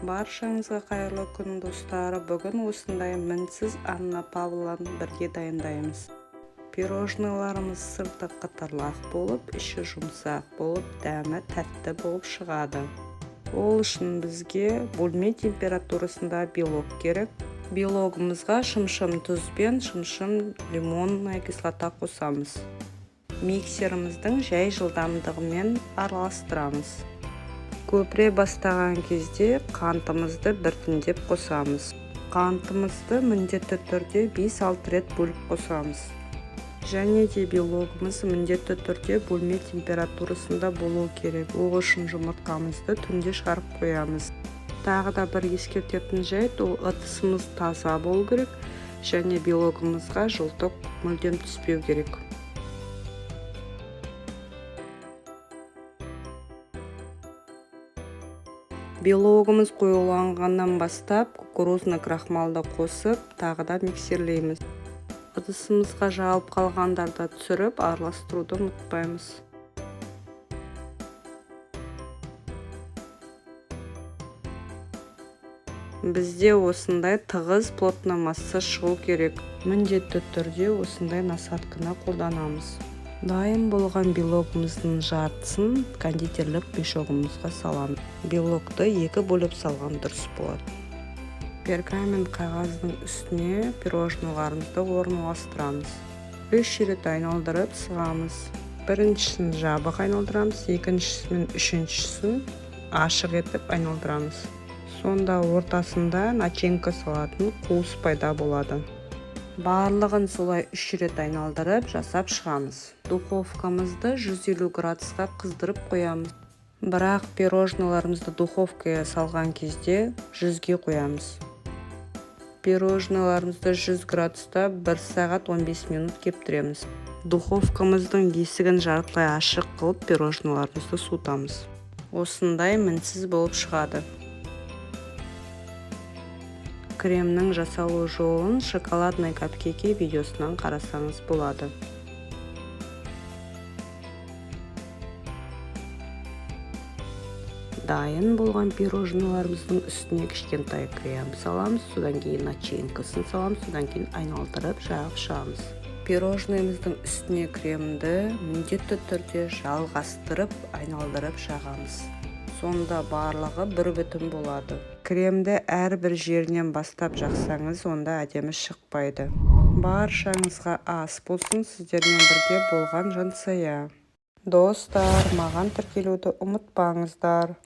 Баршаңызға қайырлы күн достары. Бүгін осындай мінсіз Анна Павловнаны бірге дайындаймыз. Пирожныйларымыз сырты қытырлақ болып, іші жұмсақ болып, дәмі тәтті болып шығады. Ол үшін бізге бөлме температурасында белок керек. Белогымызға шымшым тұз бен шымшым лимонная кислота қосамыз. Миксеріміздің жай жылдамдығымен араластырамыз. Көпіре бастаған кезде қантымызды біртіндеп қосамыз. Қантымызды міндетті түрде 5-6 рет бөліп қосамыз. Және де белогымыз міндетті түрде бөлме температурасында болу керек. Ол үшін жұмыртқамызды түнде шығарып қоямыз. Тағы да бір ескертетін жайт, ол ыдысымыз таза болу керек және белогымызға жылтық мүлдем түспеу керек. Белогымыз қоюланғаннан бастап кукурузный крахмалды қосып, тағы да миксерлейміз. Ыдысымызға жағылып қалғандарды түсіріп, араластыруды ұмытпаймыз. Бізде осындай тығыз плотный масса шығу керек. Міндетті түрде осындай насадканы қолданамыз. Дайын болған белогымыздың жартысын кондитерлік мешогымызға саламыз. Белокты 2 бөліп салған дұрыс болады. Пергамент қағаздың үстіне пирожныйларымызды орналастырамыз. 3 рет айналдырып сығамыз. Біріншісін жабық айналдырамыз, екіншісін, үшіншісін ашық етіп айналдырамыз. Сонда ортасында начинка салатын қуыс пайда болады. Барлығын солай 3 рет айналдырып жасап шығамыз. Духовкамызды 150 градусқа қыздырып қоямыз. Бірақ пирожныйларымызды духовкаға салған кезде 100-ге қоямыз. Пирожныйларымызды 100 градуста 1 сағат 15 минут кептіреміз. Духовкамыздың есігін жартылай ашық қылып пирожныйларымызды суытамыз. Осындай мінсіз болып шығады. Кремнің жасалу жолын шоколадный капкейки видеосынан қарасаңыз болады. Дайын болған пирожныйларымыздың үстіне кішкентай крем саламыз, содан кейін начинкасын саламыз, содан кейін айналдырып жағып шығамыз. Пирожныйымыздың үстіне кремді міндетті түрде жалғастырып, айналдырып жағамыз. Сонда барлығы бір бүтін болады. Кремді әрбір жерінен бастап жақсаңыз, онда әдемі шықпайды. Баршаңызға ас болсын, сіздермен бірге болған Жансая. Достар, маған тіркелуді ұмытпаңыздар.